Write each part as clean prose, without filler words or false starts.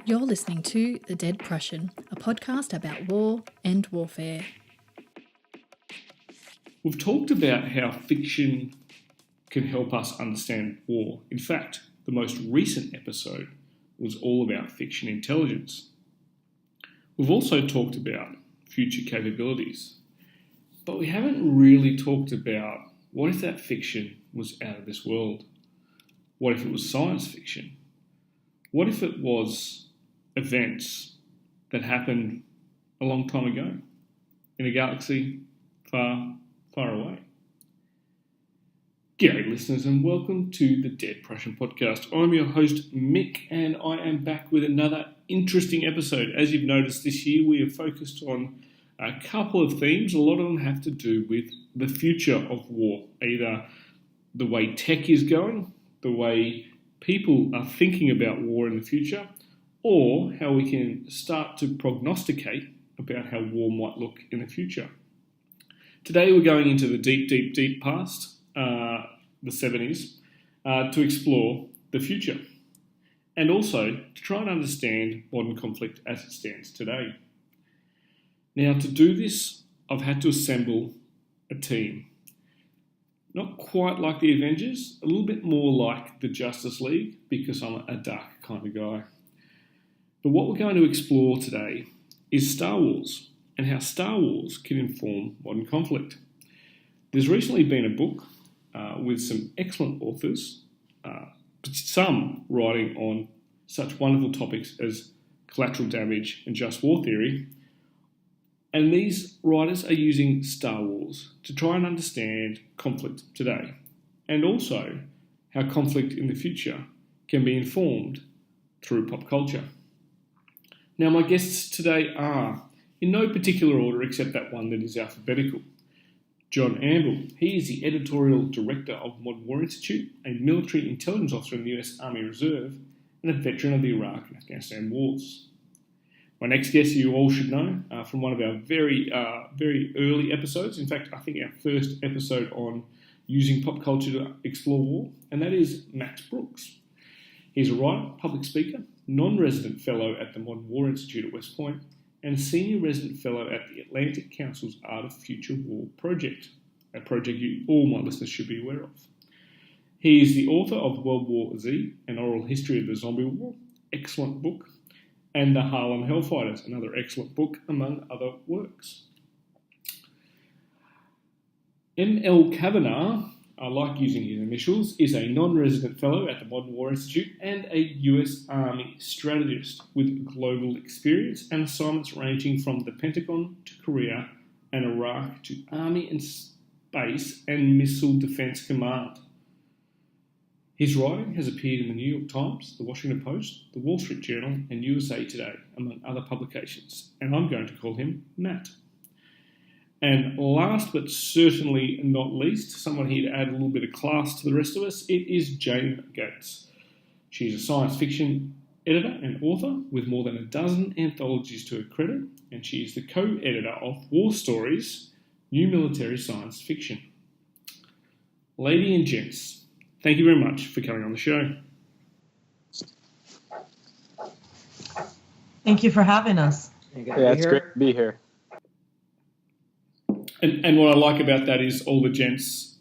You're listening to The Dead Prussian, a podcast about war and warfare. We've talked about how fiction can help us understand war. In fact, the most recent episode was all about fiction intelligence. We've also talked about future capabilities, but we haven't really talked about what if that fiction was out of this world? What if it was science fiction? What if it was events that happened a long time ago in a galaxy far, far away? G'day listeners and welcome to the Dead Prussian podcast. I'm your host Mick and I am back with another interesting episode. As you've noticed this year we have focused on a couple of themes. A lot of them have to do with the future of war, either the way tech is going, the way people are thinking about war in the future, or how we can start to prognosticate about how war might look in the future. Today we're going into the deep past, the 70s, to explore the future and also to try and understand modern conflict as it stands today. Now, to do this, I've had to assemble a team. Not quite like the Avengers, a little bit more like the Justice League, because I'm a dark kind of guy. But what we're going to explore today is Star Wars and how Star Wars can inform modern conflict. There's recently been a book with some excellent authors, some writing on such wonderful topics as collateral damage and just war theory. And these writers are using Star Wars to try and understand conflict today, and also how conflict in the future can be informed through pop culture. Now, my guests today are, in no particular order except that one that is alphabetical, John Amble. He is the editorial director of Modern War Institute, a military intelligence officer in the US Army Reserve, and a veteran of the Iraq and Afghanistan wars. My next guest you all should know from one of our very early episodes. In fact, I think our first episode on using pop culture to explore war, and that is Matt Brooks. He's a writer, public speaker, non-resident fellow at the Modern War Institute at West Point, and senior resident fellow at the Atlantic Council's Art of Future War project, a project all my listeners should be aware of. He is the author of World War Z, An Oral History of the Zombie War, excellent book, and The Harlem Hellfighters, another excellent book, among other works. M.L. Kavanagh, I like using his initials, is a non-resident fellow at the Modern War Institute and a US Army strategist with global experience and assignments ranging from the Pentagon to Korea and Iraq to Army and Space and Missile Defense Command. His writing has appeared in the New York Times, the Washington Post, the Wall Street Journal, and USA Today, among other publications, and I'm going to call him Matt. And last but certainly not least, someone here to add a little bit of class to the rest of us, it is Jane Gates. She's a science fiction editor and author with more than a dozen anthologies to her credit, and she is the co-editor of War Stories, New Military Science Fiction. Lady and gents, thank you very much for coming on the show. Thank you for having us. Yeah, it's great to be here. And what I like about that is all the gents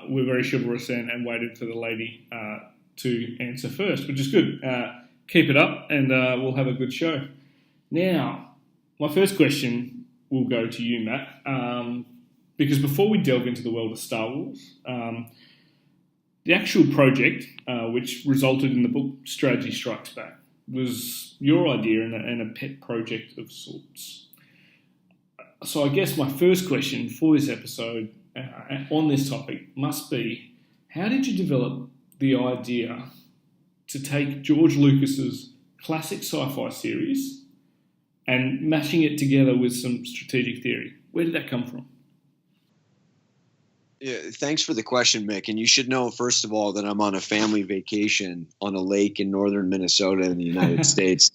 were very chivalrous and waited for the lady to answer first, which is good. Keep it up and we'll have a good show. Now, my first question will go to you, Matt, because before we delve into the world of Star Wars, the actual project, which resulted in the book Strategy Strikes Back, was your idea and a pet project of sorts. So I guess my first question for this episode on this topic must be, how did you develop the idea to take George Lucas's classic sci-fi series and mashing it together with some strategic theory? Where did that come from? Yeah, thanks for the question, Mick. And you should know, first of all, that I'm on a family vacation on a lake in northern Minnesota in the United States.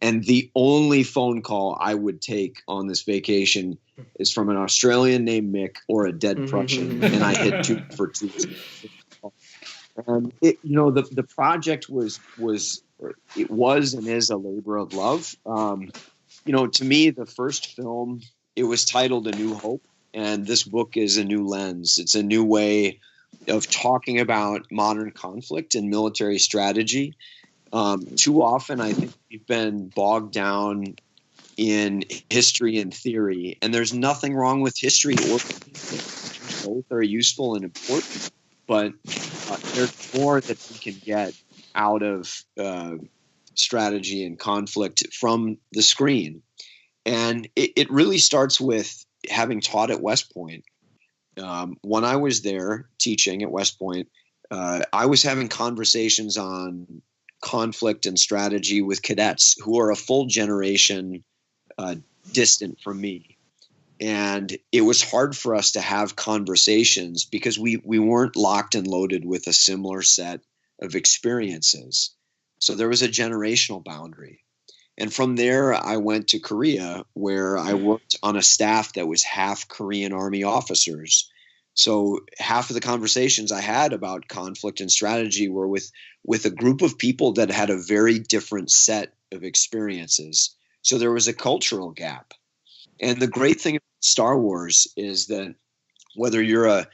And the only phone call I would take on this vacation is from an Australian named Mick or a dead Prussian. And I hit 2 for 2. The project was it was and is a labor of love. To me, the first film, it was titled A New Hope, and this book is a new lens. It's a new way of talking about modern conflict and military strategy. Too often, I think we've been bogged down in history and theory, and there's nothing wrong with history or theory. Both are useful and important, but there's more that we can get out of strategy and conflict from the screen. And it really starts with having taught at West Point. When I was there teaching at West Point, I was having conversations on conflict and strategy with cadets who are a full generation distant from me. And it was hard for us to have conversations because we weren't locked and loaded with a similar set of experiences. So there was a generational boundary. And from there, I went to Korea, where I worked on a staff that was half Korean Army officers. So half of the conversations I had about conflict and strategy were with a group of people that had a very different set of experiences. So there was a cultural gap. And the great thing about Star Wars is that whether you're a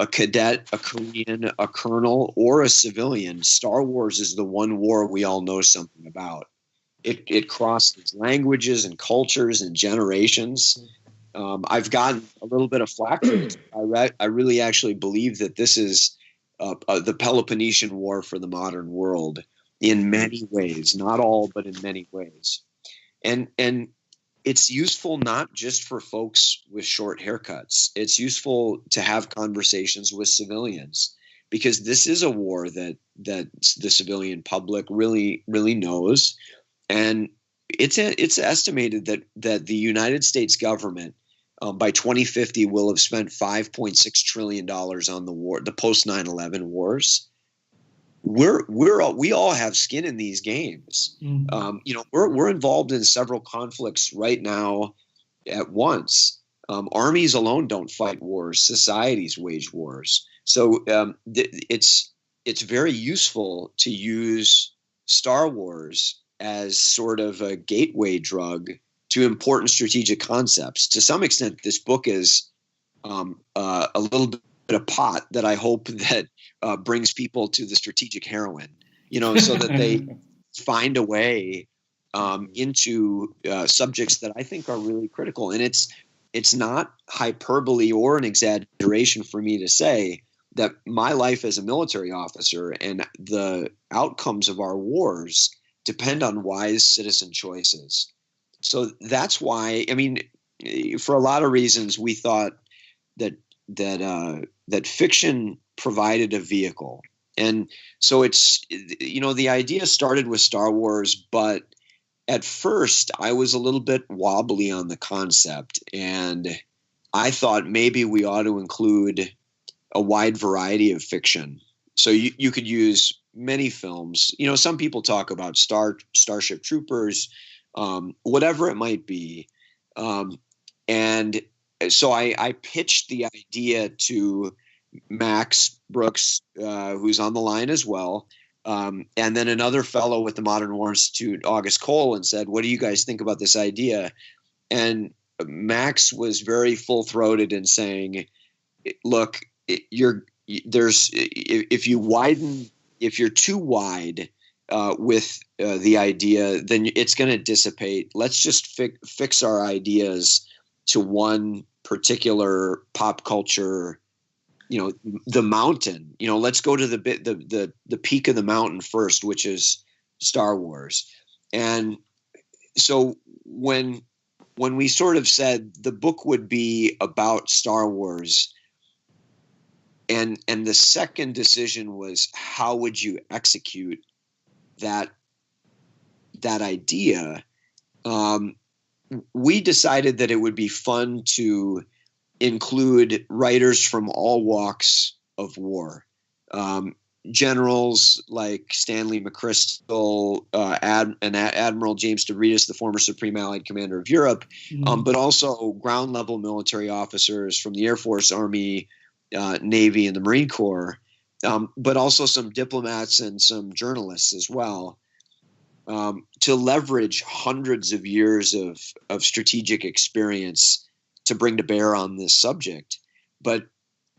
cadet, a Korean, a colonel, or a civilian, Star Wars is the one war we all know something about. It crosses languages and cultures and generations. I've gotten a little bit of flack for this. I really actually believe that this is the Peloponnesian War for the modern world in many ways, not all, but in many ways. And it's useful not just for folks with short haircuts. It's useful to have conversations with civilians, because this is a war that the civilian public really, really knows. And it's estimated that the United States government by 2050 will have spent $5.6 trillion on the war, the post 9/11 wars. We all have skin in these games. We're involved in several conflicts right now at once. Armies alone don't fight wars. Societies wage wars. So it's very useful to use Star Wars as sort of a gateway drug to important strategic concepts. To some extent, this book is a little bit of pot that I hope that brings people to the strategic heroin, so that they find a way into subjects that I think are really critical. And it's not hyperbole or an exaggeration for me to say that my life as a military officer and the outcomes of our wars depend on wise citizen choices. So that's why, for a lot of reasons, we thought that fiction provided a vehicle. And so it's, the idea started with Star Wars, but at first I was a little bit wobbly on the concept. And I thought maybe we ought to include a wide variety of fiction. So you could use many films. Some people talk about Starship Troopers, whatever it might be. And so I pitched the idea to Max Brooks, who's on the line as well, and then another fellow with the Modern War Institute, August Cole, and said, "What do you guys think about this idea?" And Max was very full-throated in saying, "Look, if you're too wide with the idea, then it's going to dissipate. Let's just fix our ideas to one particular pop culture, the mountain. Let's go to the peak of the mountain first, which is Star Wars." And so when we sort of said the book would be about Star Wars, and the second decision was, how would you execute that idea? We decided that it would be fun to include writers from all walks of war. Generals like Stanley Mcchrystal, and Admiral James DeVritis, the former Supreme Allied Commander of Europe, but also ground level military officers from the Air Force, Army, Navy, and the Marine Corps, but also some diplomats and some journalists as well. to leverage hundreds of years of strategic experience to bring to bear on this subject. But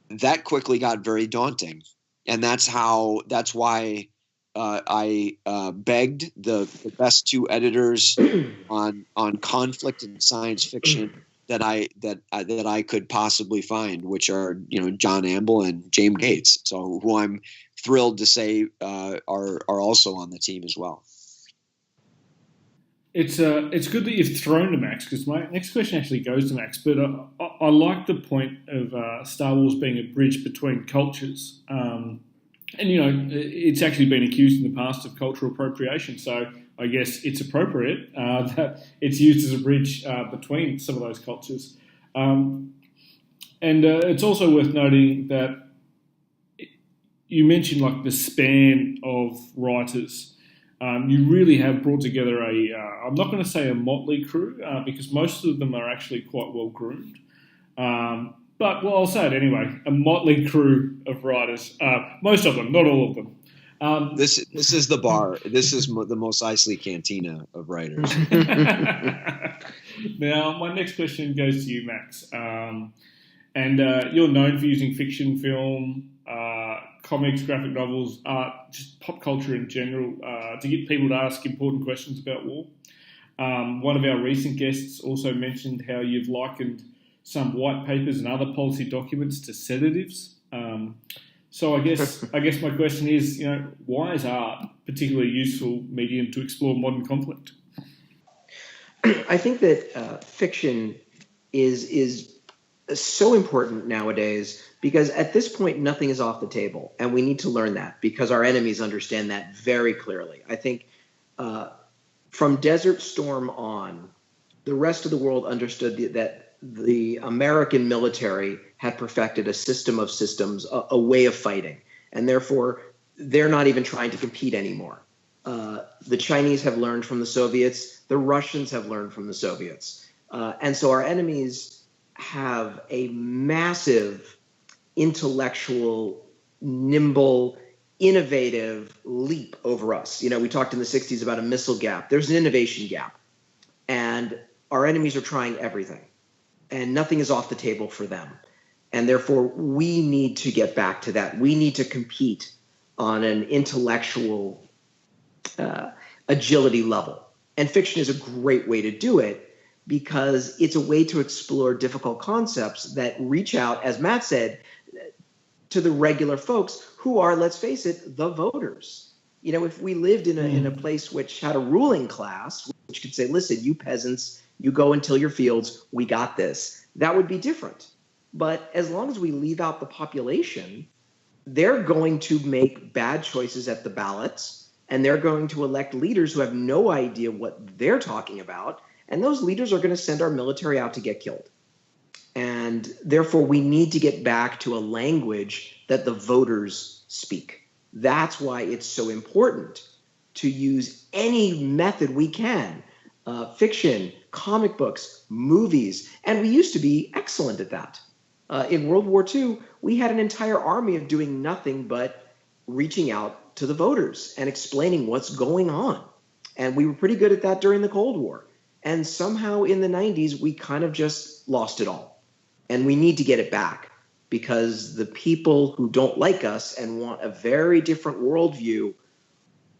that quickly got very daunting. And that's why I begged the best two editors on conflict and science fiction that I could possibly find, which are John Amble and James Gates, so who I'm thrilled to say are also on the team as well. It's good that you've thrown to Max, because my next question actually goes to Max. But I like the point of Star Wars being a bridge between cultures. And, it's actually been accused in the past of cultural appropriation. So I guess it's appropriate that it's used as a bridge between some of those cultures. And it's also worth noting that you mentioned like the span of writers. You really have brought together I'm not going to say a motley crew, because most of them are actually quite well groomed. But I'll say it anyway, a motley crew of writers. Most of them, not all of them. This is the bar. This is the Mos Eisley Cantina of writers. Now, my next question goes to you, Max. And you're known for using fiction, film, comics, graphic novels, art, just pop culture in general, to get people to ask important questions about war. One of our recent guests also mentioned how you've likened some white papers and other policy documents to sedatives. So I guess my question is, why is art a particularly useful medium to explore modern conflict? I think that fiction is so important nowadays, because at this point nothing is off the table, and we need to learn that, because our enemies understand that very clearly. I think from Desert Storm on, the rest of the world understood that the American military had perfected a system of systems, a way of fighting, and therefore they're not even trying to compete anymore. The Chinese have learned from the Soviets, the Russians have learned from the Soviets, and so our enemies have a massive intellectual, nimble, innovative leap over us. We talked in the 60s about a missile gap. There's an innovation gap, and our enemies are trying everything, and nothing is off the table for them. And therefore, we need to get back to that. We need to compete on an intellectual agility level. And fiction is a great way to do it, because it's a way to explore difficult concepts that reach out, as Matt said, to the regular folks who are, let's face it, the voters. If we lived in a place which had a ruling class, which could say, listen, you peasants, you go and till your fields, we got this, that would be different. But as long as we leave out the population, they're going to make bad choices at the ballots, and they're going to elect leaders who have no idea what they're talking about, and those leaders are going to send our military out to get killed. And therefore, we need to get back to a language that the voters speak. That's why it's so important to use any method we can, fiction, comic books, movies, and we used to be excellent at that. In World War II, we had an entire army of doing nothing but reaching out to the voters and explaining what's going on. And we were pretty good at that during the Cold War. And somehow in the 90s, we kind of just lost it all. And we need to get it back, because the people who don't like us and want a very different worldview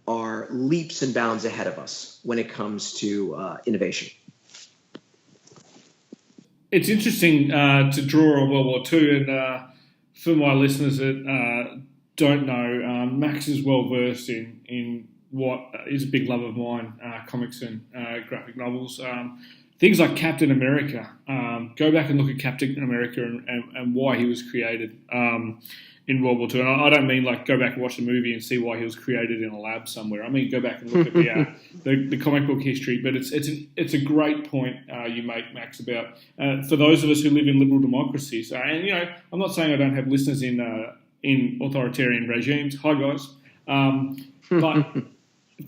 are leaps and bounds ahead of us when it comes to innovation. It's interesting to draw on World War II, and for my listeners that don't know, Max is well versed in what is a big love of mine, comics and graphic novels. Things like Captain America. Go back and look at Captain America and why he was created in World War II. And I don't mean like go back and watch the movie and see why he was created in a lab somewhere. I mean go back and look at the comic book history. But it's a great point you make, Max, about for those of us who live in liberal democracies. And I'm not saying I don't have listeners in authoritarian regimes. Hi guys, but.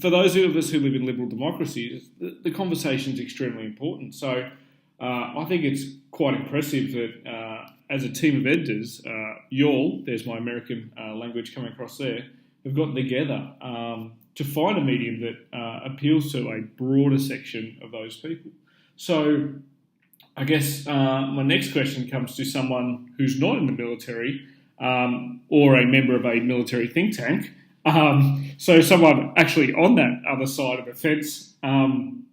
For those of us who live in liberal democracies, the conversation is extremely important. So I think it's quite impressive that as a team of editors, y'all, there's my American language coming across there, have gotten together to find a medium that appeals to a broader section of those people. So I guess my next question comes to someone who's not in the military or a member of a military think tank. So someone actually on that other side of the fence. And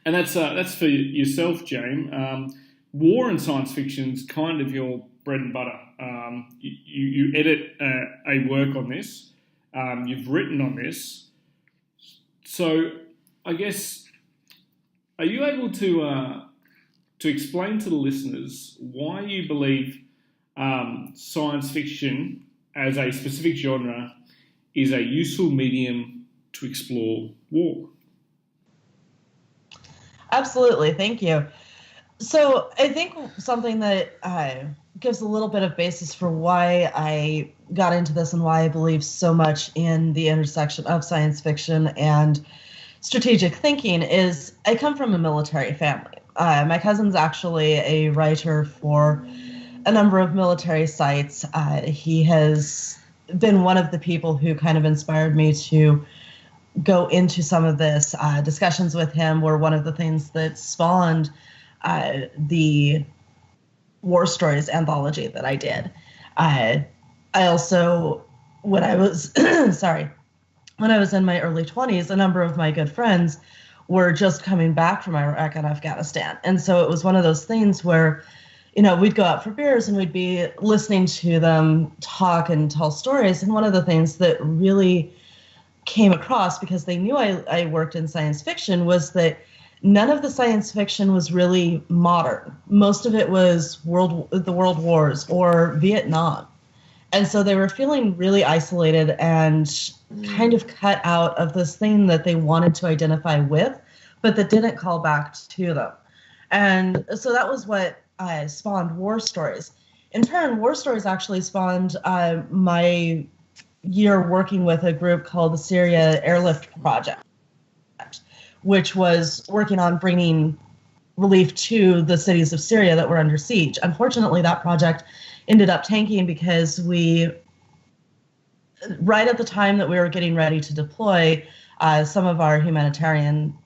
that's for yourself, James. War and science fiction's kind of your bread and butter. You edit a work on this. You've written on this. So I guess, are you able to explain to the listeners why you believe science fiction as a specific genre is a useful medium to explore war? Absolutely. Thank you. So I think something that gives a little bit of basis for why I got into this and why I believe so much in the intersection of science fiction and strategic thinking is I come from a military family. My cousin's actually a writer for a number of military sites. He has been one of the people who kind of inspired me to go into some of this. Discussions with him were one of the things that spawned the War Stories anthology that I did. I also, when I was, when I was in my early 20s, a number of my good friends were just coming back from Iraq and Afghanistan. And so it was one of those things where, you know, we'd go out for beers and we'd be listening to them talk and tell stories. And one of the things that really came across, because they knew I worked in science fiction, was that none of the science fiction was really modern. Most of it was the world wars or Vietnam. And so they were feeling really isolated and kind of cut out of this thing that they wanted to identify with, but that didn't call back to them. And so that was what spawned War Stories. In turn, War Stories actually spawned my year working with a group called the Syria Airlift Project, which was working on bringing relief to the cities of Syria that were under siege. Unfortunately, that project ended up tanking because right at the time that we were getting ready to deploy some of our humanitarian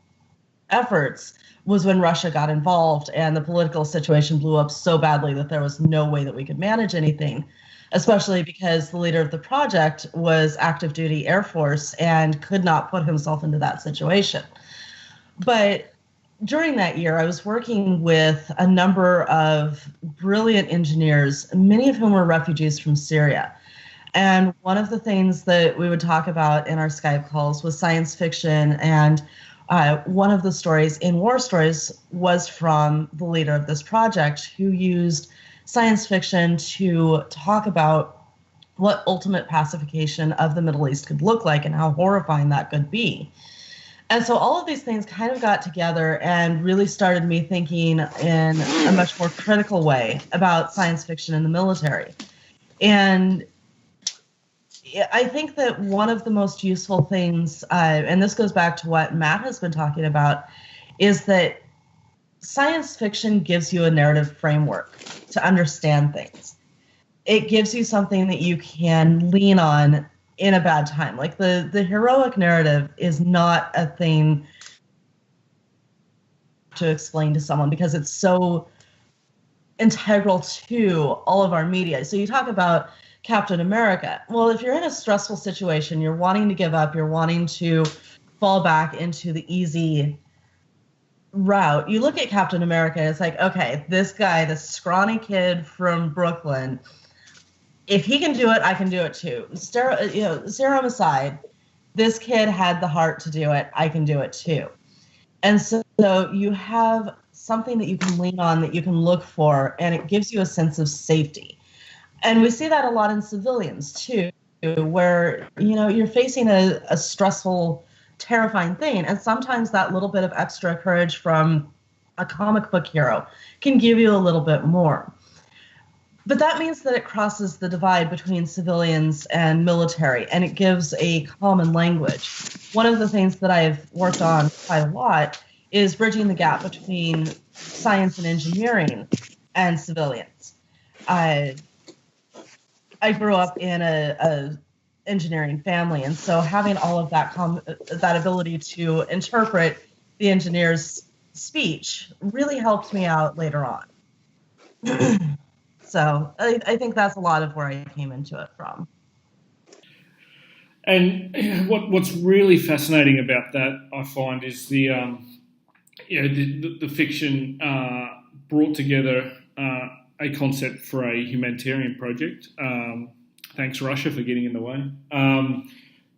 efforts was when Russia got involved and the political situation blew up so badly that there was no way that we could manage anything, especially because the leader of the project was active duty Air Force and could not put himself into that situation. But during that year, I was working with a number of brilliant engineers, many of whom were refugees from Syria. And one of the things that we would talk about in our Skype calls was science fiction. And one of the stories in War Stories was from the leader of this project, who used science fiction to talk about what ultimate pacification of the Middle East could look like and how horrifying that could be. And so all of these things kind of got together and really started me thinking in a much more critical way about science fiction in the military. And I think that one of the most useful things, and this goes back to what Matt has been talking about, is that science fiction gives you a narrative framework to understand things. It gives you something that you can lean on in a bad time. Like the heroic narrative is not a thing to explain to someone because it's so integral to all of our media. So you talk about Captain America. Well, if you're in a stressful situation, you're wanting to give up, you're wanting to fall back into the easy route, you look at Captain America and it's like, okay, this guy, this scrawny kid from Brooklyn, if he can do it, I can do it too. Serum aside, this kid had the heart to do it. I can do it too. And so you have something that you can lean on, that you can look for, and it gives you a sense of safety. And we see that a lot in civilians too, where, you're facing a stressful, terrifying thing. And sometimes that little bit of extra courage from a comic book hero can give you a little bit more. But that means that it crosses the divide between civilians and military, and it gives a common language. One of the things that I've worked on quite a lot is bridging the gap between science and engineering and civilians. I grew up in a engineering family, and so having all of that that ability to interpret the engineer's speech really helped me out later on. So I think that's a lot of where I came into it from. And what's really fascinating about that, I find, is the fiction brought together a concept for a humanitarian project. Thanks, Russia, for getting in the way.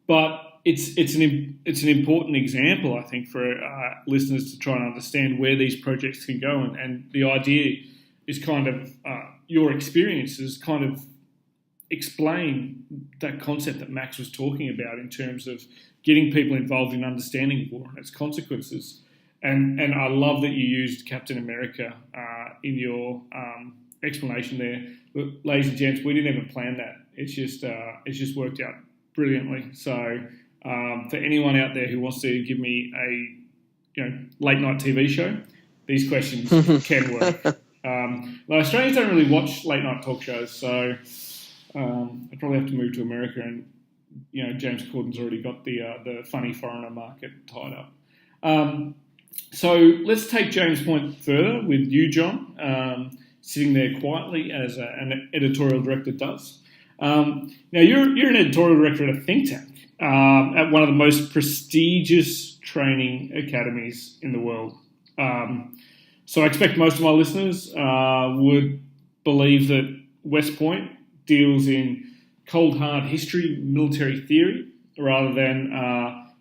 But it's an important example, I think, for listeners to try and understand where these projects can go. And the idea is kind of your experiences kind of explain that concept that Max was talking about in terms of getting people involved in understanding war and its consequences. And I love that you used Captain America in your explanation there. Look, ladies and gents, we didn't even plan that. It's just worked out brilliantly. So for anyone out there who wants to give me a late night TV show, these questions can work. Australians don't really watch late night talk shows, so I probably have to move to America, and James Corden's already got the funny foreigner market tied up. So let's take James' point further with you, John, sitting there quietly as an editorial director does. Now you're an editorial director at a think tank at one of the most prestigious training academies in the world. So I expect most of my listeners would believe that West Point deals in cold, hard history, military theory, rather than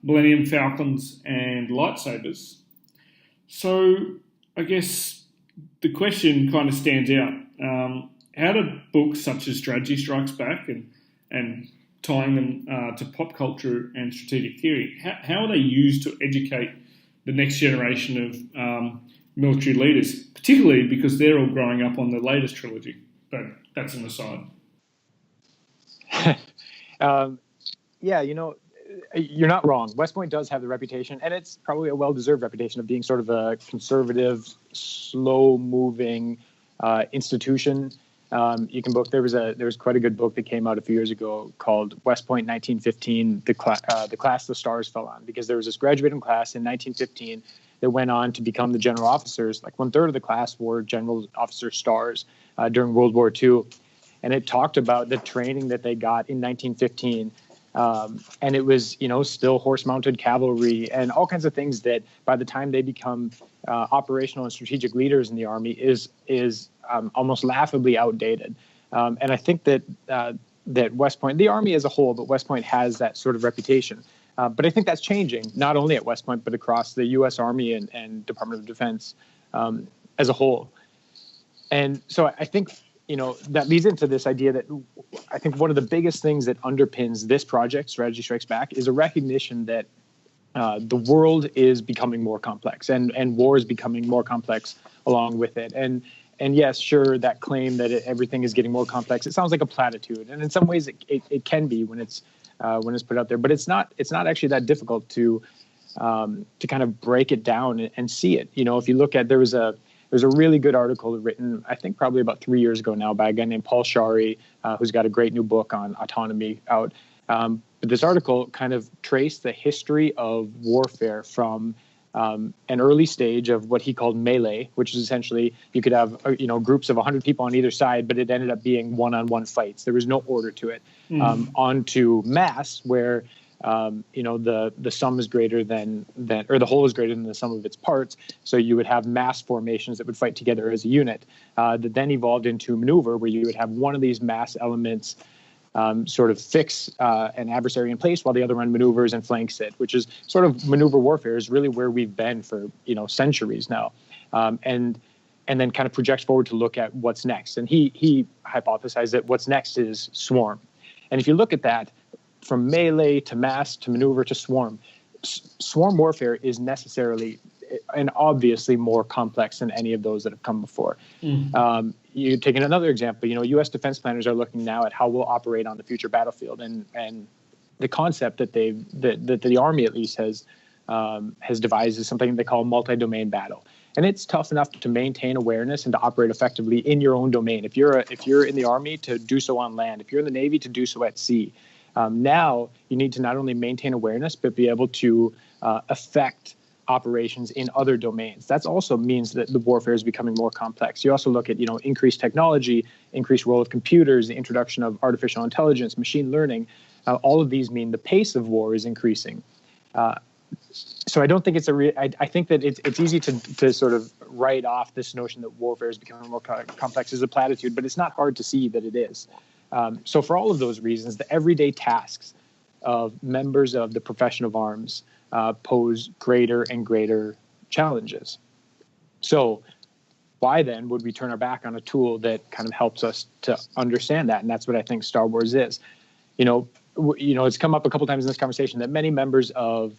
Millennium Falcons and lightsabers. So I guess the question kind of stands out. How do books such as Strategy Strikes Back and tying them to pop culture and strategic theory, how are they used to educate the next generation of military leaders, particularly because they're all growing up on the latest trilogy? But that's an aside. Yeah, you're not wrong. West Point does have the reputation, and it's probably a well-deserved reputation of being sort of a conservative, slow-moving institution. You can book. There was quite a good book that came out a few years ago called West Point 1915, the class the stars fell on, because there was this graduating class in 1915 that went on to become the general officers. Like 1/3 of the class were general officer stars during World War II. And it talked about the training that they got in 1915. And it was, still horse-mounted cavalry and all kinds of things that by the time they become operational and strategic leaders in the Army is almost laughably outdated. And I think that West Point, the Army as a whole, but West Point has that sort of reputation. But I think that's changing, not only at West Point, but across the U.S. Army and Department of Defense as a whole. And so I think, that leads into this idea that I think one of the biggest things that underpins this project, Strategy Strikes Back, is a recognition that the world is becoming more complex and war is becoming more complex along with it. And yes, sure, that claim that everything is getting more complex, it sounds like a platitude. And in some ways it can be when it's put out there, but it's not actually that difficult to kind of break it down and see it. If you look at, there's a really good article written, I think probably about 3 years ago now, by a guy named Paul Shari, who's got a great new book on autonomy out. But this article kind of traced the history of warfare from an early stage of what he called melee, which is essentially you could have groups of 100 people on either side, but it ended up being one-on-one fights. There was no order to it. On to mass, where the sum is greater than or the whole is greater than the sum of its parts. So you would have mass formations that would fight together as a unit. That then evolved into maneuver, where you would have one of these mass elements sort of fix an adversary in place while the other one maneuvers and flanks it, which is sort of maneuver warfare is really where we've been for centuries now. And then kind of projects forward to look at what's next. And he hypothesized that what's next is swarm. And if you look at that, from melee to mass to maneuver to swarm warfare is necessarily and obviously more complex than any of those that have come before. You take another example, U.S. defense planners are looking now at how we'll operate on the future battlefield, and the concept that the Army at least has devised is something they call multi-domain battle. And it's tough enough to maintain awareness and to operate effectively in your own domain. If you're in the Army, to do so on land. If you're in the Navy, to do so at sea. Now you need to not only maintain awareness, but be able to affect operations in other domains. That also means that the warfare is becoming more complex. You also look at, increased technology, increased role of computers, the introduction of artificial intelligence, machine learning. All of these mean the pace of war is increasing. So I don't think it's I think that it's easy to sort of write off this notion that warfare is becoming more complex as a platitude, but it's not hard to see that it is. So for all of those reasons, the everyday tasks of members of the profession of arms pose greater and greater challenges. So why then would we turn our back on a tool that kind of helps us to understand that? And that's what I think Star Wars is. It's come up a couple times in this conversation that many members of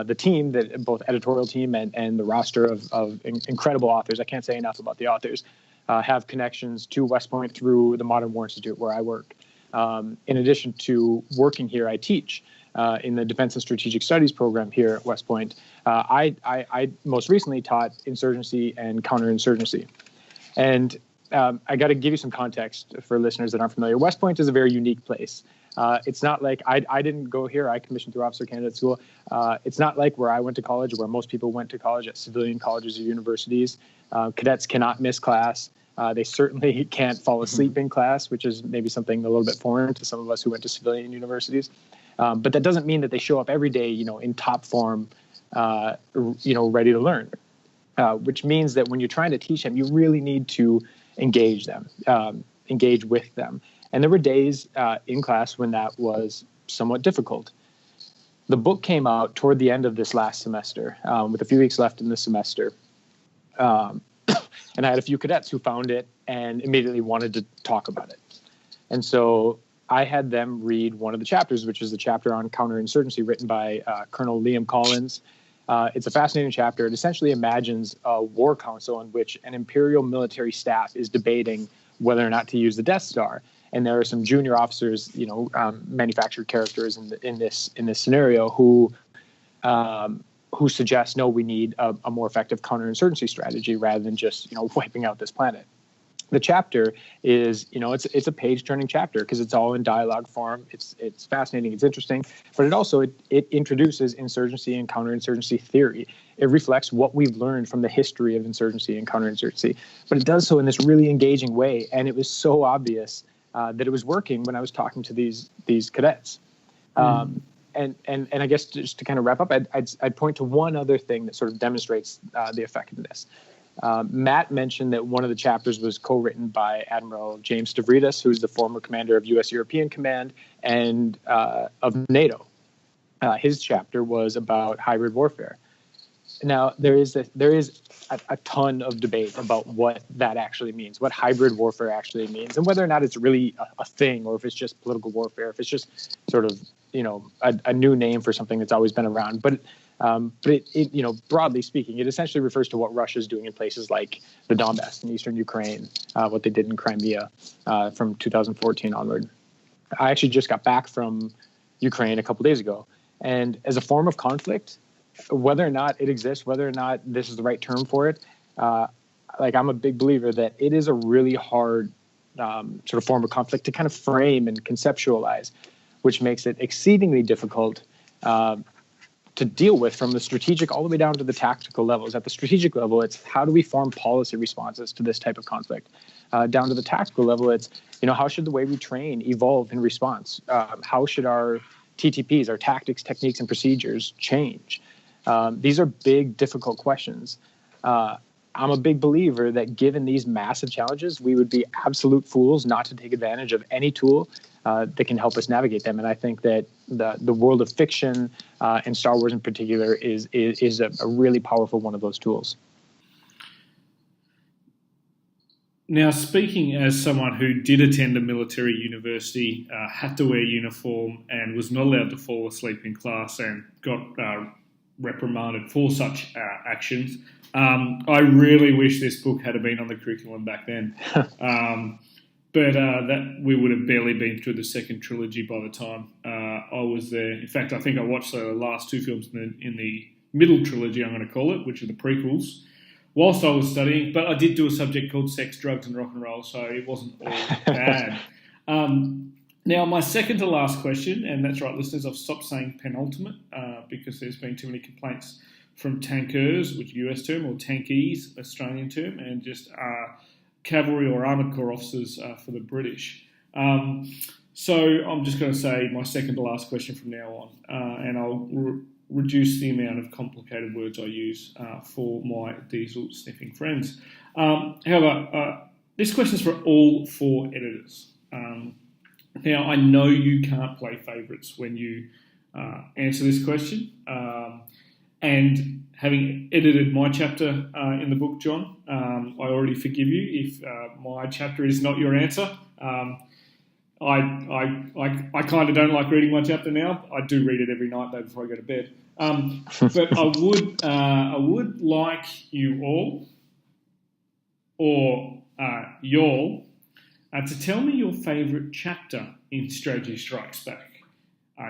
the team, that both editorial team and the roster of incredible authors, I can't say enough about the authors, have connections to West Point through the Modern War Institute where I work. In addition to working here, I teach in the Defense and Strategic Studies program here at West Point. I most recently taught insurgency and counterinsurgency. And I got to give you some context for listeners that aren't familiar. West Point is a very unique place. It's not like I didn't go here. I commissioned through Officer Candidate School. It's not like where I went to college, where most people went to college at civilian colleges or universities. Cadets cannot miss class. They certainly can't fall asleep in class, which is maybe something a little bit foreign to some of us who went to civilian universities. But that doesn't mean that they show up every day, in top form, ready to learn. Which means that when you're trying to teach them, you really need to engage them, engage with them. And there were days in class when that was somewhat difficult. The book came out toward the end of this last semester, with a few weeks left in the semester. And I had a few cadets who found it and immediately wanted to talk about it. And so I had them read one of the chapters, which is the chapter on counterinsurgency written by Colonel Liam Collins. It's a fascinating chapter. It essentially imagines a war council in which an imperial military staff is debating whether or not to use the Death Star. And there are some junior officers, manufactured characters in this scenario who suggest, no, we need a more effective counterinsurgency strategy rather than just, wiping out this planet. The chapter is, it's a page-turning chapter because it's all in dialogue form. It's fascinating. It's interesting. But it also it introduces insurgency and counterinsurgency theory. It reflects what we've learned from the history of insurgency and counterinsurgency. But it does so in this really engaging way. And it was so obvious that it was working when I was talking to these cadets. And I guess just to kind of wrap up, I'd point to one other thing that sort of demonstrates the effectiveness. Matt mentioned that one of the chapters was co-written by Admiral James Stavridis, who's the former commander of U.S. European Command and of NATO. His chapter was about hybrid warfare. Now, there is a ton of debate about what that actually means, what hybrid warfare actually means, and whether or not it's really a thing, or if it's just political warfare, if it's just sort of a new name for something that's always been around. But it broadly speaking, it essentially refers to what Russia is doing in places like the Donbass in eastern Ukraine, what they did in Crimea from 2014 onward. I actually just got back from Ukraine a couple days ago, and as a form of conflict, whether or not it exists, whether or not this is the right term for it, I'm a big believer that it is a really hard sort of form of conflict to kind of frame and conceptualize, which makes it exceedingly difficult to deal with from the strategic all the way down to the tactical levels. At the strategic level, it's how do we form policy responses to this type of conflict? Down to the tactical level, it's, how should the way we train evolve in response? How should our TTPs, our tactics, techniques, and procedures change? These are big, difficult questions. I'm a big believer that given these massive challenges, we would be absolute fools not to take advantage of any tool that can help us navigate them. And I think that the world of fiction and Star Wars in particular is a really powerful one of those tools. Now, speaking as someone who did attend a military university, had to wear uniform and was not allowed to fall asleep in class and got reprimanded for such actions, I really wish this book had been on the curriculum back then. But that we would have barely been through the second trilogy by the time I was there. In fact, I think I watched the last two films in the middle trilogy, I'm going to call it, which are the prequels, whilst I was studying. But I did do a subject called Sex, Drugs and Rock and Roll, so it wasn't all bad. Now, my second to last question, and that's right, listeners, I've stopped saying penultimate because there's been too many complaints from tankers, which US term, or tankies, Australian term, and just cavalry or armoured corps officers for the British. So I'm just going to say my second to last question from now on, and I'll reduce the amount of complicated words I use for my diesel sniffing friends. However, this question is for all 4 editors. Now, I know you can't play favourites when you answer this question. And having edited my chapter in the book, John, I already forgive you if my chapter is not your answer. I kind of don't like reading my chapter now. I do read it every night, though, before I go to bed. But I would like you all, or y'all, to tell me your favourite chapter in Strategy Strikes Back.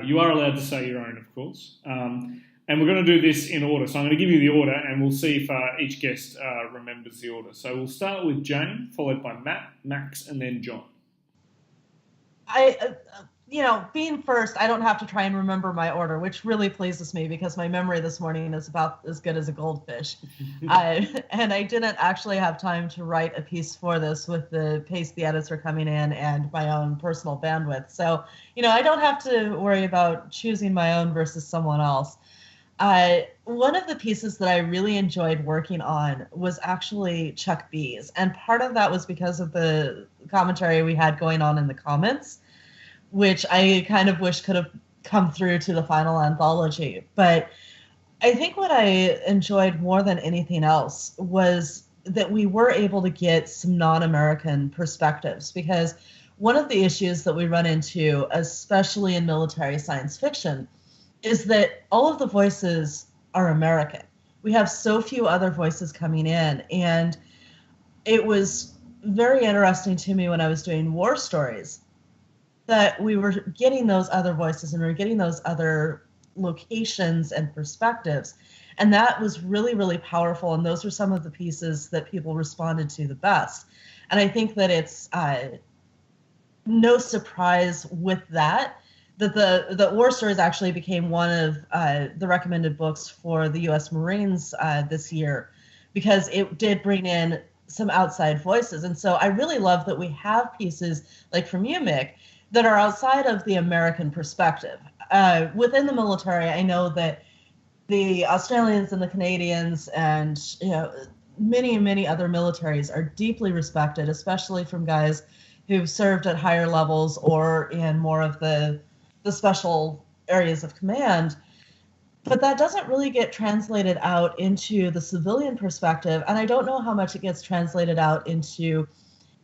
You are allowed to say your own, of course. And we're going to do this in order. So I'm going to give you the order, and we'll see if each guest remembers the order. So we'll start with Jane, followed by Matt, Max, and then John. Being first, I don't have to try and remember my order, which really pleases me because my memory this morning is about as good as a goldfish. And I didn't actually have time to write a piece for this with the pace the edits are coming in and my own personal bandwidth. So, I don't have to worry about choosing my own versus someone else. One of the pieces that I really enjoyed working on was actually Chuck B's. And part of that was because of the commentary we had going on in the comments, which I kind of wish could have come through to the final anthology. But I think what I enjoyed more than anything else was that we were able to get some non-American perspectives, because one of the issues that we run into, especially in military science fiction, is that all of the voices are American. We have so few other voices coming in. And it was very interesting to me when I was doing war stories that we were getting those other voices and we were getting those other locations and perspectives. And that was really, really powerful. And those were some of the pieces that people responded to the best. And I think that it's no surprise with that the war stories actually became one of the recommended books for the U.S. Marines this year, because it did bring in some outside voices. And so I really love that we have pieces like from you, Mick, that are outside of the American perspective. Within the military, I know that the Australians and the Canadians and many, many other militaries are deeply respected, especially from guys who've served at higher levels or in more of the special areas of command. But that doesn't really get translated out into the civilian perspective. And I don't know how much it gets translated out into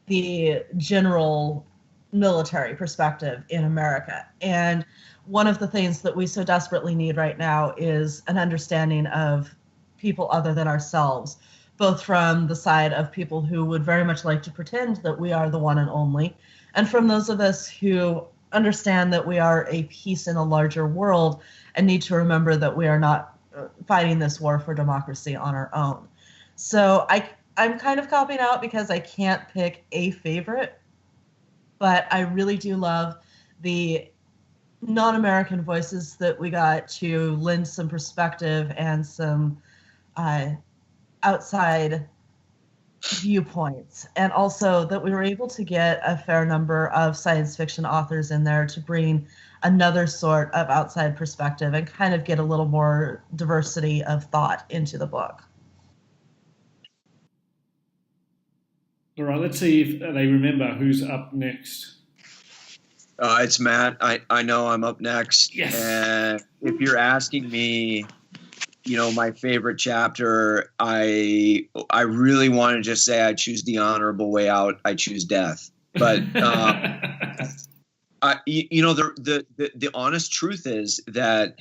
the general military perspective in America. And one of the things that we so desperately need right now is an understanding of people other than ourselves, both from the side of people who would very much like to pretend that we are the one and only, and from those of us who understand that we are a piece in a larger world and need to remember that we are not fighting this war for democracy on our own. So I'm kind of copping out because I can't pick a favorite, but I really do love the non-American voices that we got to lend some perspective and some outside viewpoints, and also that we were able to get a fair number of science fiction authors in there to bring another sort of outside perspective and kind of get a little more diversity of thought into the book. All right, let's see if they remember who's up next. It's Matt. I know I'm up next. Yes. And if you're asking me, my favorite chapter, I really want to just say I choose the honorable way out. I choose death. But the honest truth is that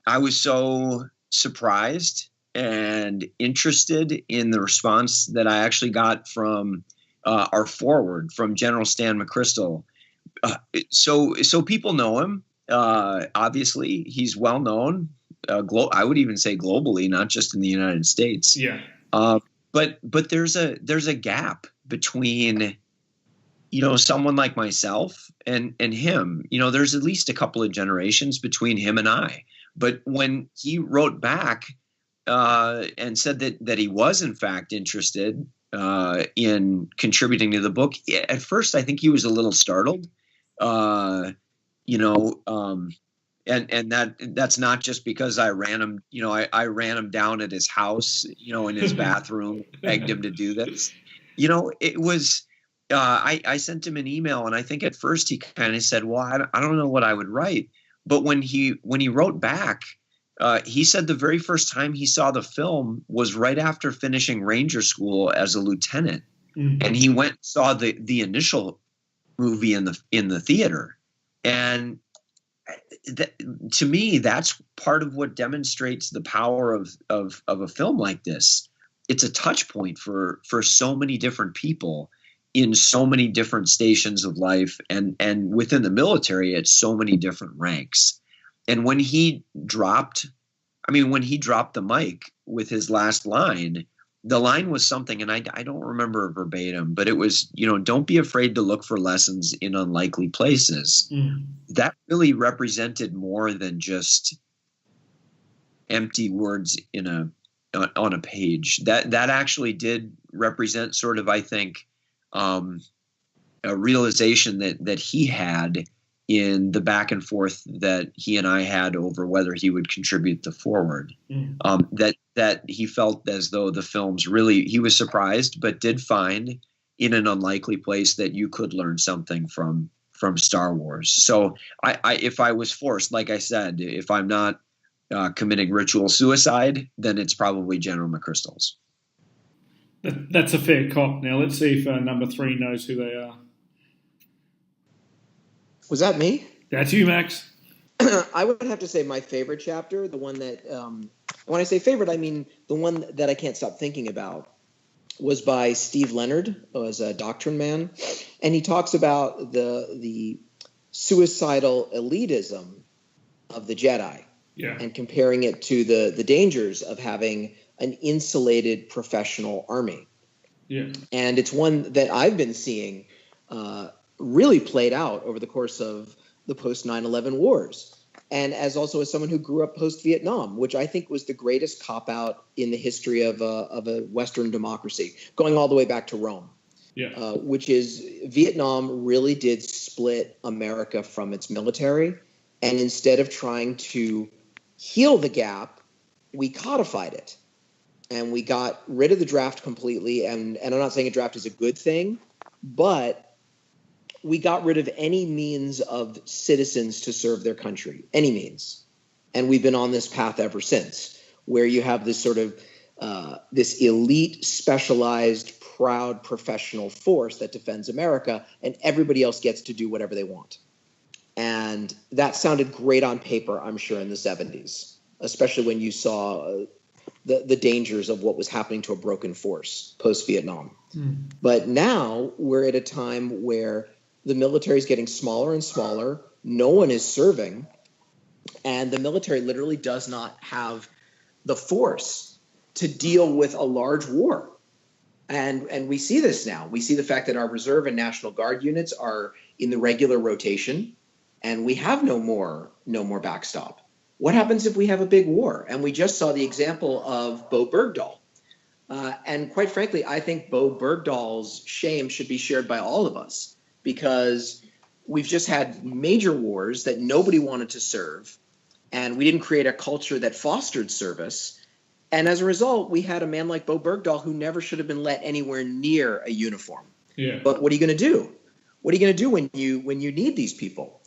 I was so surprised and interested in the response that I actually got from our forward, from General Stan Mcchrystal. So people know him. Obviously, he's well known. I would even say globally, not just in the United States. Yeah. But there's a gap between someone like myself and him, there's at least a couple of generations between him and I. But when he wrote back and said that he was in fact interested in contributing to the book, at first I think he was a little startled, and that's not just because I ran him, I ran him down at his house, in his bathroom, begged him to do this. It was, I sent him an email, and I think at first he kind of said, well, I don't know what I would write. But when he wrote back, he said the very first time he saw the film was right after finishing Ranger School as a lieutenant. Mm-hmm. And he went and saw the initial movie in the theater. And to me, that's part of what demonstrates the power of a film like this. It's a touch point for so many different people in so many different stations of life and within the military at so many different ranks. And when he dropped the mic with his last line, the line was something, and I don't remember verbatim, but it was, don't be afraid to look for lessons in unlikely places. Mm. That really represented more than just empty words on a page. That actually did represent sort of, I think, a realization that he had in the back and forth that he and I had over whether he would contribute the forward. Mm. That he felt as though the films really, he was surprised, but did find in an unlikely place that you could learn something from Star Wars. So I if I was forced, like I said, if I'm not committing ritual suicide, then it's probably General Mcchrystal's. That's a fair cop. Now let's see if number 3 knows who they are. Was that me? That's you, Max. I would have to say my favorite chapter, the one that, when I say favorite, I mean the one that I can't stop thinking about, was by Steve Leonard, who was a doctrine man. And he talks about the suicidal elitism of the Jedi. Yeah. And comparing it to the dangers of having an insulated professional army. Yeah. And it's one that I've been seeing really played out over the course of the post 9/11 wars. And as someone who grew up post Vietnam, which I think was the greatest cop out in the history of a Western democracy, going all the way back to Rome. Yeah. Which is Vietnam really did split America from its military. And instead of trying to heal the gap, we codified it. And we got rid of the draft completely. And I'm not saying a draft is a good thing, but we got rid of any means of citizens to serve their country, any means. And we've been on this path ever since, where you have this sort of this elite, specialized, proud, professional force that defends America, and everybody else gets to do whatever they want. And that sounded great on paper, I'm sure, in the 70s, especially when you saw the dangers of what was happening to a broken force post-Vietnam. Mm. But now we're at a time where the military is getting smaller and smaller. No one is serving. And the military literally does not have the force to deal with a large war. And we see this now. We see the fact that our reserve and National Guard units are in the regular rotation, and we have no more backstop. What happens if we have a big war? And we just saw the example of Bo Bergdahl. And quite frankly, I think Bo Bergdahl's shame should be shared by all of us, because we've just had major wars that nobody wanted to serve, and we didn't create a culture that fostered service. And as a result, we had a man like Bo Bergdahl who never should have been let anywhere near a uniform. Yeah. But what are you going to do? What are you going to do when you need these people?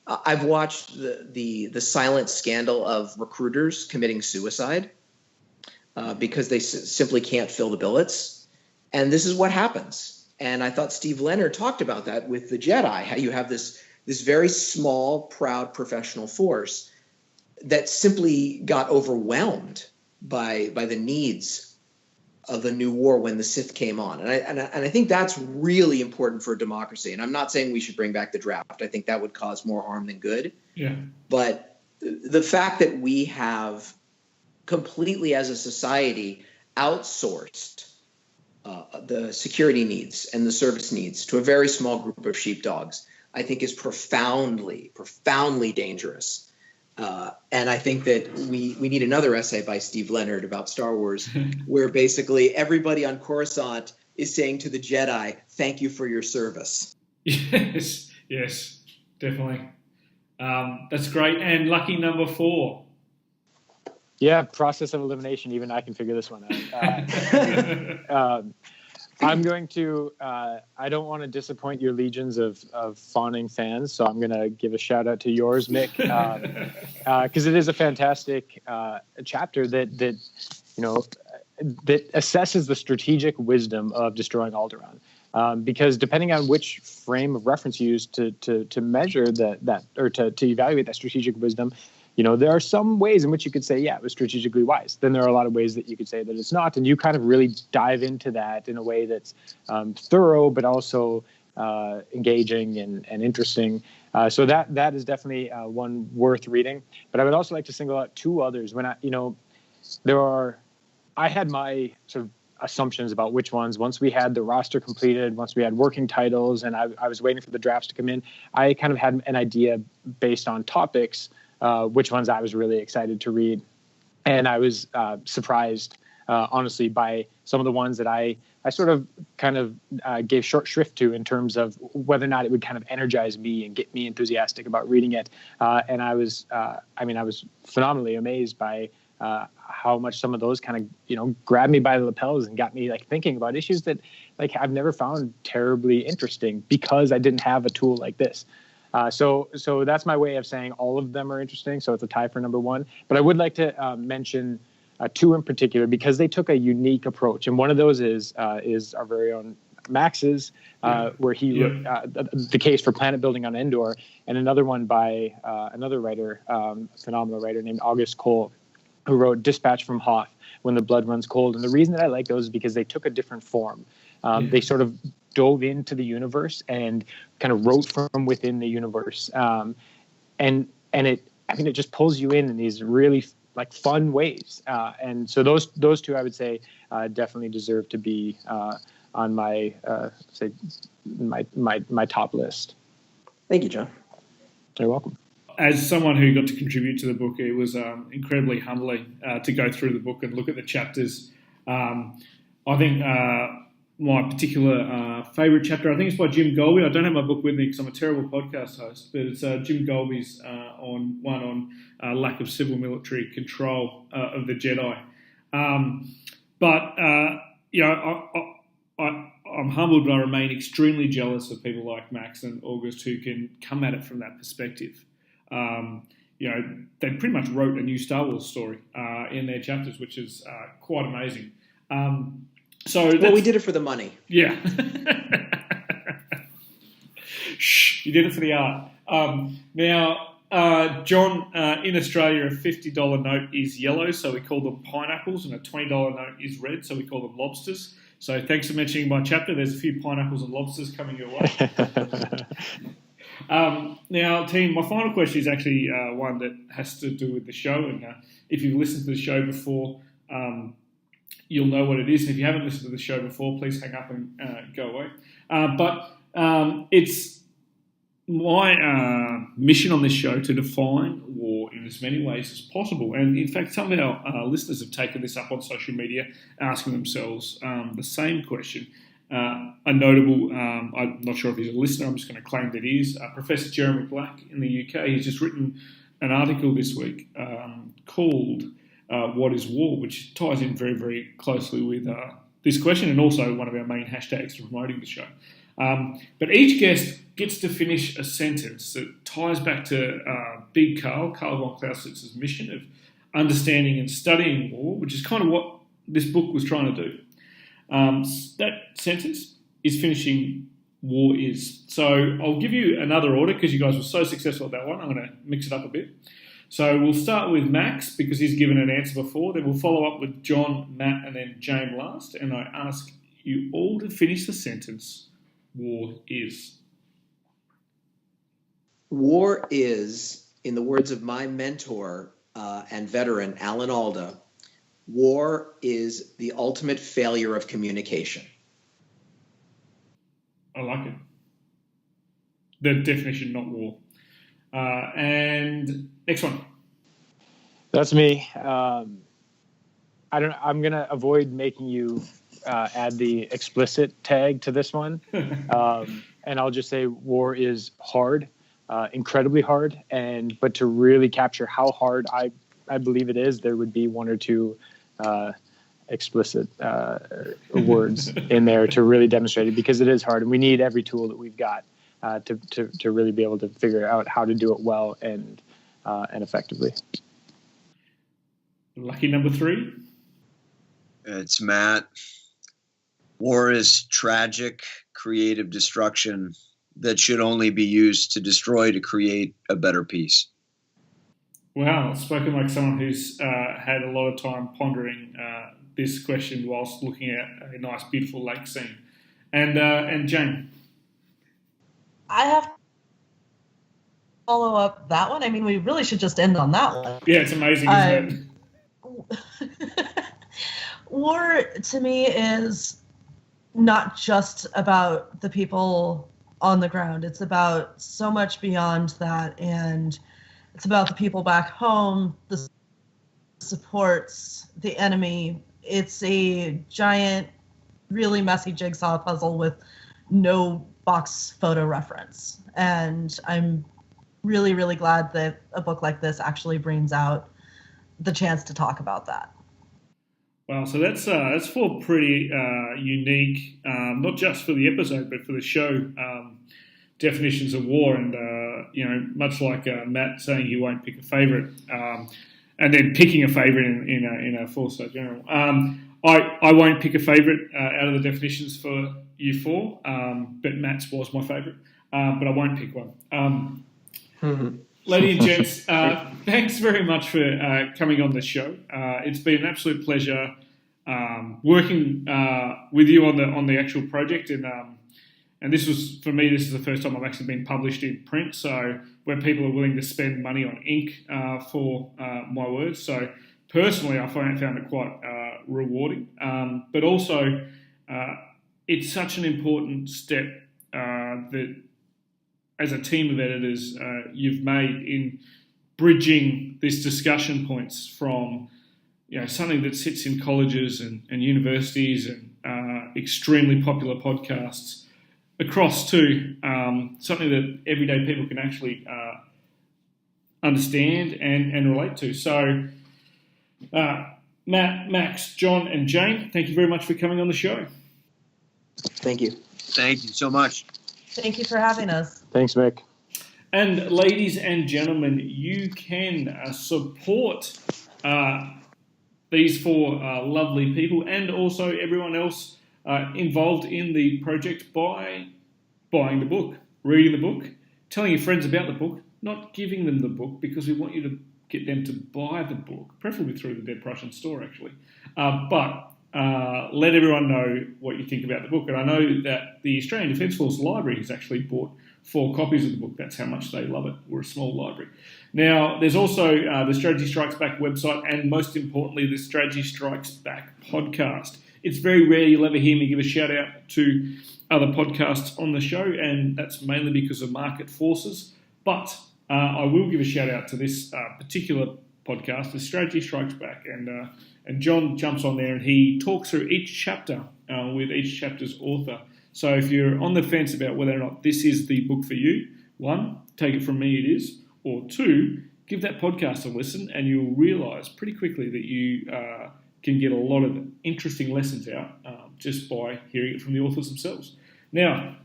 I've watched the silent scandal of recruiters committing suicide because they simply can't fill the billets. And this is what happens. And I thought Steve Leonard talked about that with the Jedi, how you have this very small, proud, professional force that simply got overwhelmed by the needs of the new war when the Sith came on. And I think that's really important for a democracy. And I'm not saying we should bring back the draft. I think that would cause more harm than good. Yeah. But the fact that we have completely as a society outsourced the security needs and the service needs to a very small group of sheepdogs, I think is profoundly, profoundly dangerous. And I think that we need another essay by Steve Leonard about Star Wars, where basically everybody on Coruscant is saying to the Jedi, "Thank you for your service." Yes, definitely. That's great. And lucky number 4. Yeah, process of elimination. Even I can figure this one out. I'm going to, I don't want to disappoint your legions of fawning fans, so I'm going to give a shout out to yours, Mick, because it is a fantastic chapter that assesses the strategic wisdom of destroying Alderaan. Because depending on which frame of reference you use to measure that or to evaluate that strategic wisdom, there are some ways in which you could say, yeah, it was strategically wise. Then there are a lot of ways that you could say that it's not. And you kind of really dive into that in a way that's thorough, but also engaging and interesting. So that is definitely one worth reading. But I would also like to single out 2 others. When I had my sort of assumptions about which ones. Once we had the roster completed, once we had working titles, and I was waiting for the drafts to come in, I kind of had an idea based on topics, which ones I was really excited to read. And I was surprised, honestly, by some of the ones that I sort of kind of gave short shrift to in terms of whether or not it would kind of energize me and get me enthusiastic about reading it. And I was phenomenally amazed by how much some of those kind of, grabbed me by the lapels and got me like thinking about issues that like I've never found terribly interesting because I didn't have a tool like this. So that's my way of saying all of them are interesting. So it's a tie for number 1. But I would like to mention 2 in particular because they took a unique approach. And one of those is our very own Max's, where he wrote the case for planet building on Endor, and another one by another writer, phenomenal writer named August Cole, who wrote Dispatch from Hoth, When the Blood Runs Cold. And the reason that I like those is because they took a different form. They sort of dove into the universe and kind of wrote from within the universe. And it just pulls you in these really like fun ways. And so those 2, I would say, definitely deserve to be on my my top list. Thank you, John. You're welcome. As someone who got to contribute to the book, it was incredibly humbling to go through the book and look at the chapters. I think my particular favourite chapter, I think it's by Jim Golby. I don't have my book with me because I'm a terrible podcast host, but it's Jim Golby's on lack of civil military control of the Jedi. I'm humbled, but I remain extremely jealous of people like Max and August who can come at it from that perspective. They pretty much wrote a new Star Wars story in their chapters, which is quite amazing. We did it for the money. Yeah. Shh, you did it for the art. John, in Australia, a $50 note is yellow, so we call them pineapples, and a $20 note is red, so we call them lobsters. So thanks for mentioning my chapter. There's a few pineapples and lobsters coming your way. Now, team, my final question is actually one that has to do with the show. And if you've listened to the show before, you'll know what it is. And if you haven't listened to the show before, please hang up and go away. But it's my mission on this show to define war in as many ways as possible. And in fact, some of our listeners have taken this up on social media, asking themselves the same question. A notable, I'm not sure if he's a listener, I'm just going to claim that he is, Professor Jeremy Black in the UK. He's just written an article this week called What is War, which ties in very, very closely with this question and also one of our main hashtags for promoting the show. But each guest gets to finish a sentence that ties back to Big Carl von Clausewitz's mission of understanding and studying war, which is kind of what this book was trying to do. That sentence is finishing war is. So I'll give you another order because you guys were so successful at that one. I'm going to mix it up a bit. So we'll start with Max because he's given an answer before. Then we'll follow up with John, Matt, and then James last. And I ask you all to finish the sentence, war is. War is, in the words of my mentor and veteran, Alan Alda, war is the ultimate failure of communication. I like it. The definition, not war. And next one. That's me. I'm gonna avoid making you add the explicit tag to this one, and I'll just say war is hard, incredibly hard, but to really capture how hard I believe it is, there would be one or two explicit words in there to really demonstrate it, because it is hard, and we need every tool that we've got to really be able to figure out how to do it well and effectively. Lucky number 3. It's Matt. War is tragic, creative destruction that should only be used to destroy to create a better peace. Wow, spoken like someone who's had a lot of time pondering this question whilst looking at a nice, beautiful lake scene. And Jane? I have to follow up that one. I mean, we really should just end on that one. Yeah, it's amazing, isn't it? War, to me, is not just about the people on the ground. It's about so much beyond that, and it's about the people back home, the supports, the enemy. It's a giant, really messy jigsaw puzzle with no box photo reference. And I'm really, really glad that a book like this actually brings out the chance to talk about that. Wow, so that's 4 pretty unique, not just for the episode, but for the show, definitions of war. And, much like Matt saying he won't pick a favourite, and then picking a favourite in a 4-star general. I won't pick a favourite out of the definitions for Year 4, but Matt's was my favourite, but I won't pick one. Ladies and gents, thanks very much for coming on the show. It's been an absolute pleasure working with you on the actual project, and this was, for me, this is the first time I've actually been published in print. So where people are willing to spend money on ink for my words, so personally I found it quite rewarding. But also, it's such an important step that, as a team of editors, you've made in bridging these discussion points from something that sits in colleges and universities and extremely popular podcasts across to something that everyday people can actually understand and relate to. So, Matt, Max, John, and Jane, thank you very much for coming on the show. Thank you. Thank you so much. Thank you for having us. Thanks, Mick. And ladies and gentlemen, you can support these 4 lovely people and also everyone else involved in the project by buying the book, reading the book, telling your friends about the book, not giving them the book because we want you to get them to buy the book, preferably through the Dead Prussian store, actually. But let everyone know what you think about the book. And I know that the Australian Defence Force Library has actually bought 4 copies of the book. That's how much they love it. We're a small library. Now, there's also the Strategy Strikes Back website and, most importantly, the Strategy Strikes Back podcast. It's very rare you'll ever hear me give a shout-out to other podcasts on the show, and that's mainly because of market forces. But I will give a shout-out to this particular podcast, the Strategy Strikes Back, and John jumps on there and he talks through each chapter with each chapter's author. So if you're on the fence about whether or not this is the book for you, 1, take it from me, it is, or 2, give that podcast a listen and you'll realise pretty quickly that you can get a lot of interesting lessons out just by hearing it from the authors themselves. Now,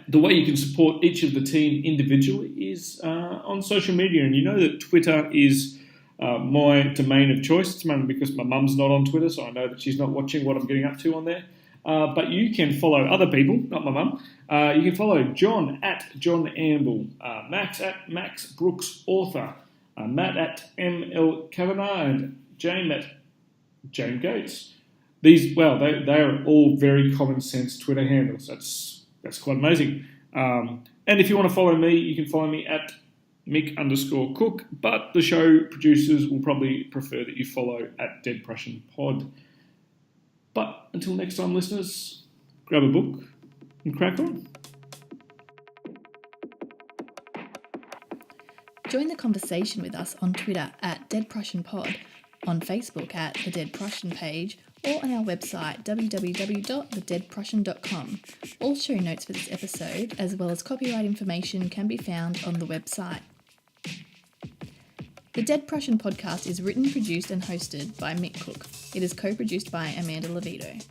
the way you can support each of the team individually is on social media, and you know that Twitter is my domain of choice. It's mainly because my mum's not on Twitter, so I know that she's not watching what I'm getting up to on there. But you can follow other people, not my mum. You can follow John at John Amble, Max at Max Brooks Author, Matt at ML Kavanagh, and Jane at Jane Gates. These, well, they are all very common sense Twitter handles. That's quite amazing. And if you want to follow me, you can follow me at Mick_Cook, but the show producers will probably prefer that you follow at Dead Prussian Pod. But until next time, listeners, grab a book and crack on. Join the conversation with us on Twitter at Dead Prussian Pod, on Facebook at the Dead Prussian page, or on our website www.thedeadprussian.com. All show notes for this episode, as well as copyright information, can be found on the website. The Dead Prussian podcast is written, produced and hosted by Mick Cook. It is co-produced by Amanda Levito.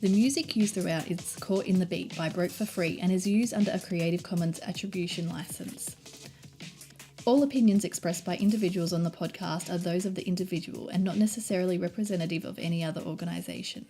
The music used throughout is Caught in the Beat by Broke for Free and is used under a Creative Commons Attribution license. All opinions expressed by individuals on the podcast are those of the individual and not necessarily representative of any other organisation.